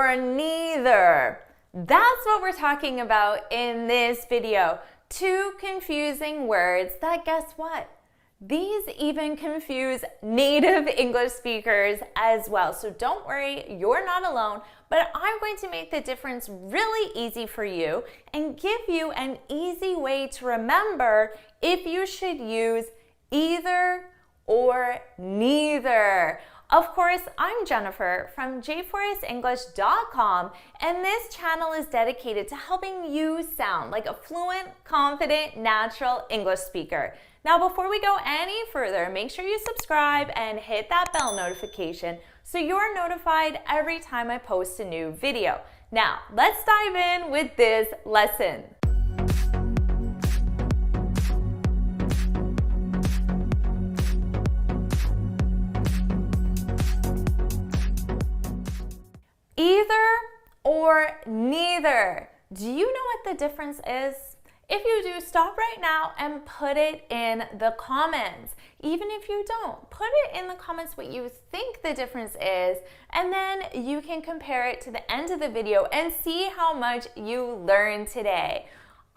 or neither. That's what we're talking about in this video. Two confusing words that, guess what? These even confuse native English speakers as well. So don't worry, you're not alone, but I'm going to make the difference really easy for you and give you an easy way to remember if you should use either or neither. Of course, I'm Jennifer from jforrestenglish.com, and this channel is dedicated to helping you sound like a fluent, confident, natural English speaker. Now, before we go any further, make sure you subscribe and hit that bell notification so you're notified every time I post a new video. Now, let's dive in with this lesson. Either or neither. Do you know what the difference is? If you do, stop right now and put it in the comments. Even if you don't, put it in the comments what you think the difference is, and then you can compare it to the end of the video and see how much you learned today.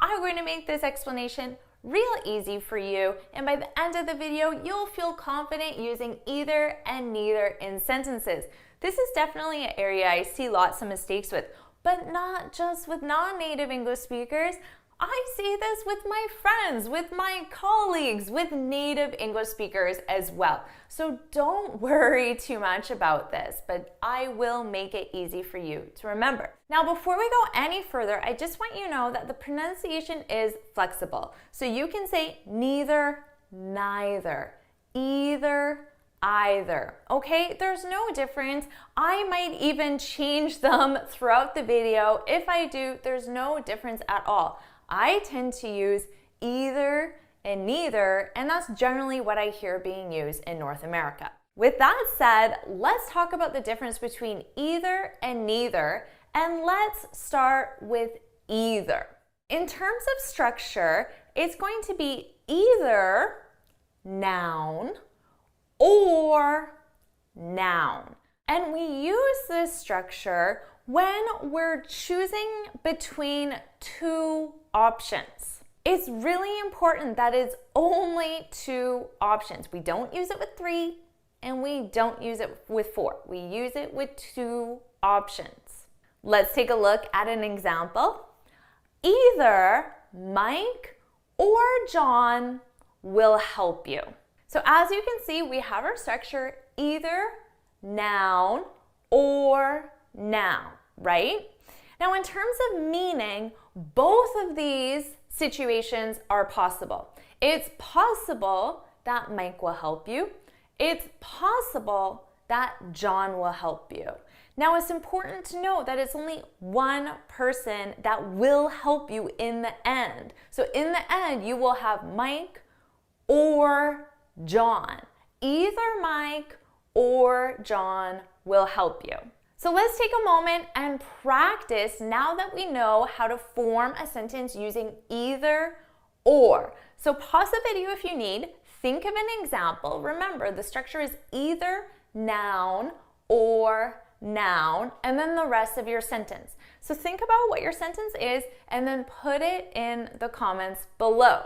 I'm going to make this explanation real easy for you, and by the end of the video, you'll feel confident using either and neither in sentences. This is definitely an area I see lots of mistakes with, but not just with non-native English speakers. I see this with my friends, with my colleagues, with native English speakers as well. So don't worry too much about this, but I will make it easy for you to remember. Now, before we go any further, I just want you to know that the pronunciation is flexible. So you can say neither, neither, either, either. Okay, there's no difference. I might even change them throughout the video. If I do, there's no difference at all. I tend to use either and neither, and that's generally what I hear being used in North America. With that said, let's talk about the difference between either and neither, and let's start with either. In terms of structure, it's going to be either noun or noun. And we use this structure when we're choosing between two options. It's really important that it's only two options. We don't use it with three, and we don't use it with four. We use it with two options. Let's take a look at an example. Either Mike or John will help you. So as you can see, we have our structure either noun or noun, right? Now, in terms of meaning, both of these situations are possible. It's possible that Mike will help you. It's possible that John will help you. Now, it's important to note that it's only one person that will help you in the end. So in the end, you will have Mike or John. Either Mike or John will help you. So let's take a moment and practice now that we know how to form a sentence using either or. So pause the video if you need. Think of an example. Remember, the structure is either noun or noun, and then the rest of your sentence. So think about what your sentence is and then put it in the comments below.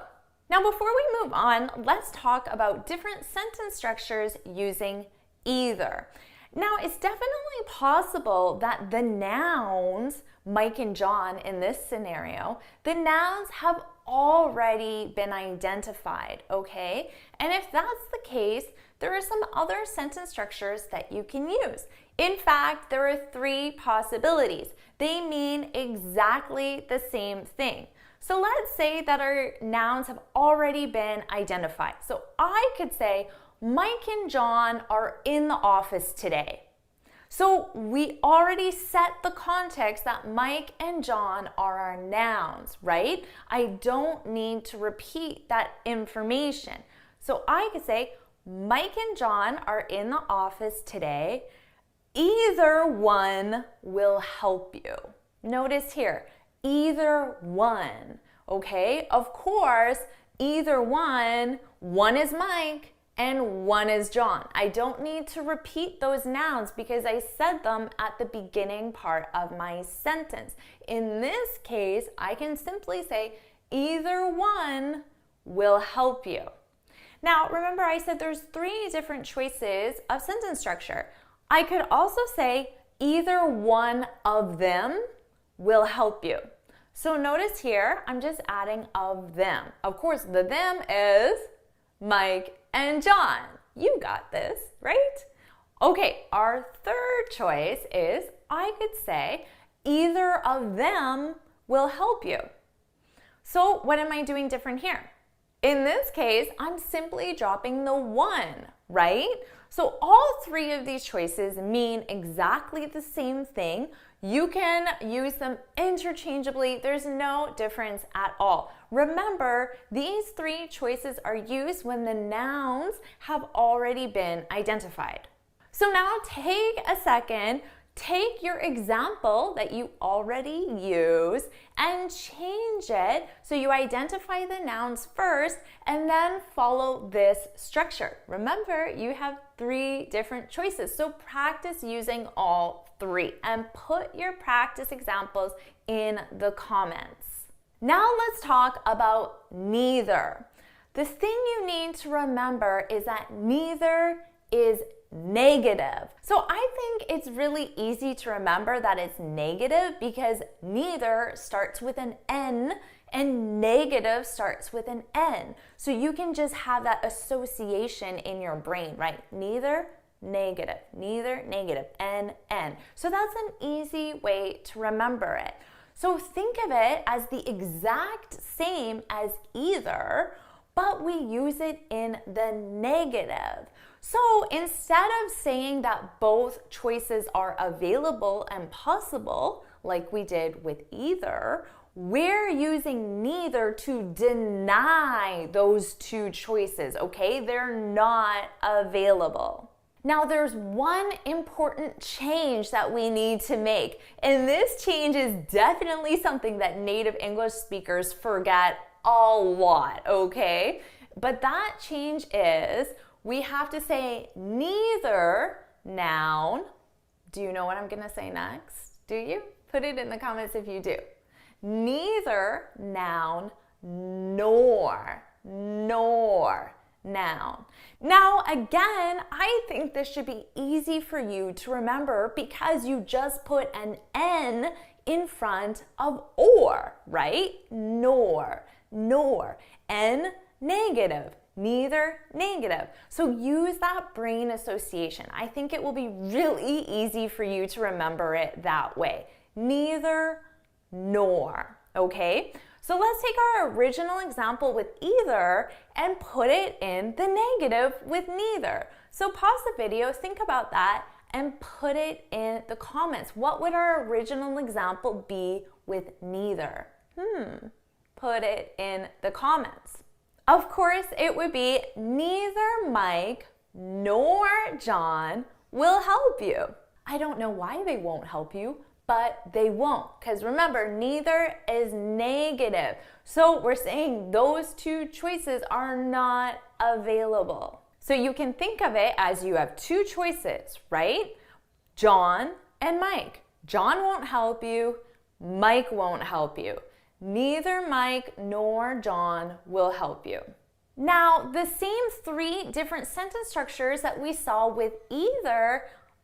Now, before we move on, let's talk about different sentence structures using either. Now, it's definitely possible that the nouns, Mike and John in this scenario, the nouns have already been identified, okay? And if that's the case, there are some other sentence structures that you can use. In fact, there are three possibilities. They mean exactly the same thing. So let's say that our nouns have already been identified. So I could say, Mike and John are in the office today. So we already set the context that Mike and John are our nouns, right? I don't need to repeat that information. So I could say, Mike and John are in the office today. Either one will help you. Notice here, either one, okay? Of course, either one is Mike and one is John. I don't need to repeat those nouns because I said them at the beginning part of my sentence. In this case, I can simply say either one will help you. Now, remember I said there's 3 different choices of sentence structure. I could also say either one of them will help you. So notice here, I'm just adding of them. Of course, the them is Mike and John. You got this, right? Okay, our third choice is I could say either of them will help you. So what am I doing different here? In this case, I'm simply dropping the one, right? So all 3 of these choices mean exactly the same thing. You can use them interchangeably. There's no difference at all. Remember, these 3 choices are used when the nouns have already been identified. So now take a second, take your example that you already use and change it so you identify the nouns first and then follow this structure. Remember, you have 3 different choices, so practice using all 3 and put your practice examples in the comments. Now let's talk about neither. The thing you need to remember is that neither is negative. So I think it's really easy to remember that it's negative because neither starts with an N and negative starts with an N. So you can just have that association in your brain, right? Neither, negative, neither, negative, N, N. So that's an easy way to remember it. So think of it as the exact same as either, but we use it in the negative. So instead of saying that both choices are available and possible, like we did with either, we're using neither to deny those 2 choices, okay? They're not available. Now there's one important change that we need to make, and this change is definitely something that native English speakers forget a lot, okay? But that change is we have to say neither noun. Do you know what I'm going to say next? Do you? Put it in the comments if you do. Neither noun nor noun. Now, again, I think this should be easy for you to remember because you just put an N in front of or, right? Nor. N, negative. Neither, negative. So use that brain association. I think it will be really easy for you to remember it that way. Neither, nor, okay? So let's take our original example with either and put it in the negative with neither. So pause the video, think about that, and put it in the comments. What would our original example be with neither? Put it in the comments. Of course, it would be neither Mike nor John will help you. I don't know why they won't help you, but they won't. Because remember, neither is negative. So we're saying those 2 choices are not available. So you can think of it as you have 2 choices, right? John and Mike. John won't help you. Mike won't help you. Neither Mike nor John will help you. Now, the same 3 different sentence structures that we saw with either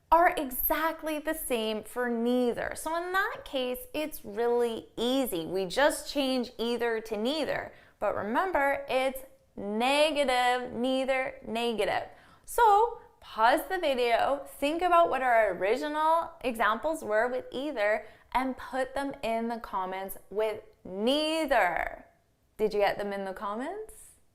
are exactly the same for neither. So in that case, it's really easy. We just change either to neither. But remember, it's negative, neither, negative. So pause the video, think about what our original examples were with either, and put them in the comments with neither. Did you get them in the comments?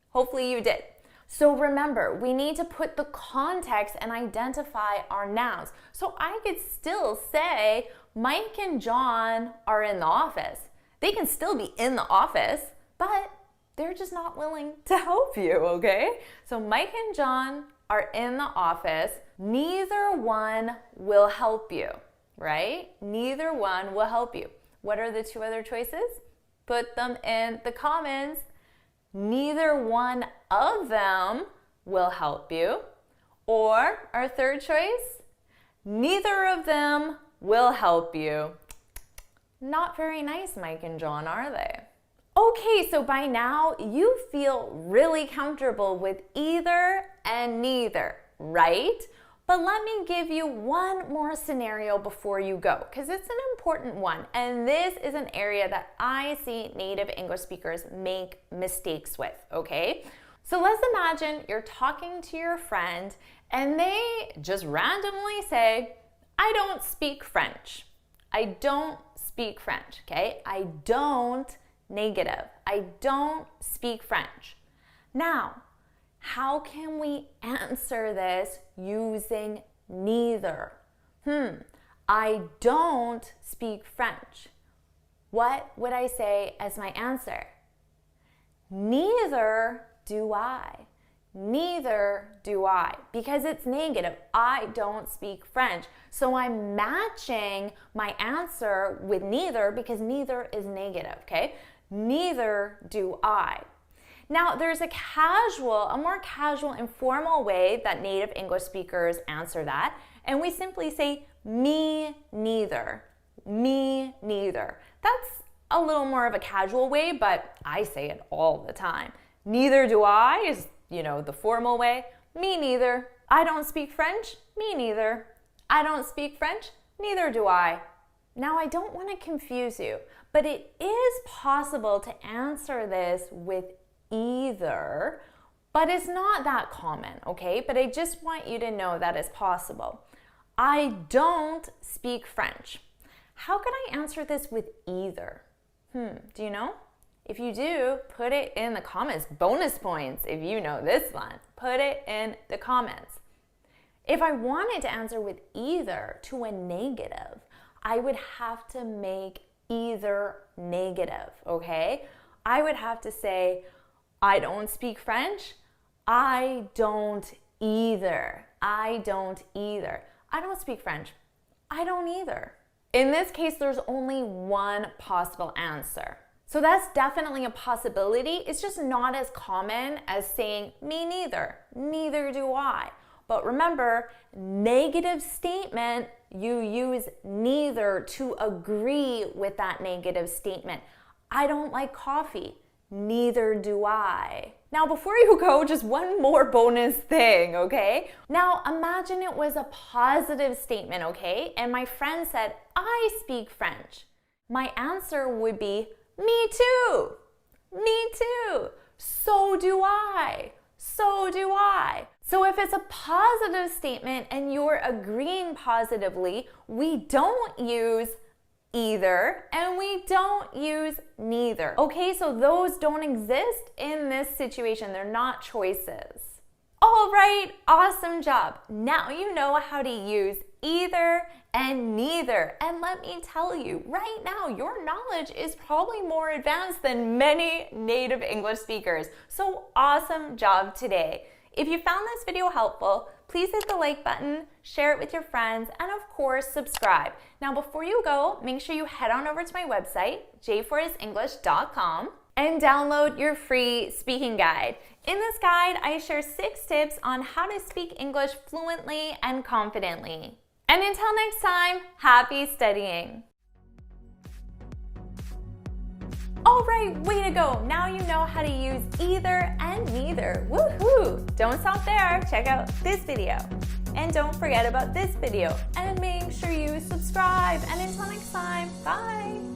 Hopefully you did. So remember, we need to put the context and identify our nouns. So I could still say Mike and John are in the office. They can still be in the office, but they're just not willing to help you, okay? So Mike and John are in the office. Neither one will help you, right? Neither one will help you. What are the 2 other choices? Put them in the comments. Neither one of them will help you. Or our third choice, neither of them will help you. Not very nice, Mike and John, are they? Okay, so by now you feel really comfortable with either and neither, right? But let me give you one more scenario before you go, because it's an important one. And this is an area that I see native English speakers make mistakes with, okay? So let's imagine you're talking to your friend and they just randomly say, I don't speak French. I don't speak French, okay? I don't, negative. I don't speak French. Now, how can we answer this using neither? I don't speak French. What would I say as my answer? Neither do I. Neither do I, because it's negative. I don't speak French. So I'm matching my answer with neither because neither is negative, okay? Neither do I. Now, there's a more casual, informal way that native English speakers answer that, and we simply say, me neither. Me neither. That's a little more of a casual way, but I say it all the time. Neither do I is, the formal way. Me neither. I don't speak French. Me neither. I don't speak French. Neither do I. Now, I don't want to confuse you, but it is possible to answer this with either, but it's not that common, okay? But I just want you to know that it's possible. I don't speak French. How can I answer this with either? Do you know? If you do, put it in the comments. Bonus points if you know this one. Put it in the comments. If I wanted to answer with either to a negative, I would have to make either negative, okay? I would have to say, I don't speak French. I don't either. I don't either. I don't speak French. I don't either. In this case, there's only one possible answer. So that's definitely a possibility. It's just not as common as saying, me neither. Neither do I. But remember, negative statement, you use neither to agree with that negative statement. I don't like coffee. Neither do I. Now, before you go, just one more bonus thing, okay? Now, imagine it was a positive statement, okay? And my friend said, I speak French. My answer would be, me too. Me too. So do I. So do I. So if it's a positive statement and you're agreeing positively, we don't use either and we don't use neither. Okay, so those don't exist in this situation. They're not choices. All right, awesome job. Now you know how to use either and neither. And let me tell you, right now, your knowledge is probably more advanced than many native English speakers. So awesome job today. If you found this video helpful, please hit the like button, share it with your friends, and of course, subscribe. Now, before you go, make sure you head on over to my website, j4isenglish.com, and download your free speaking guide. In this guide, I share 6 tips on how to speak English fluently and confidently. And until next time, happy studying. All right, way to go. Now you know how to use either and neither. Woohoo! Don't stop there. Check out this video. And don't forget about this video. And make sure you subscribe. And until next time, bye.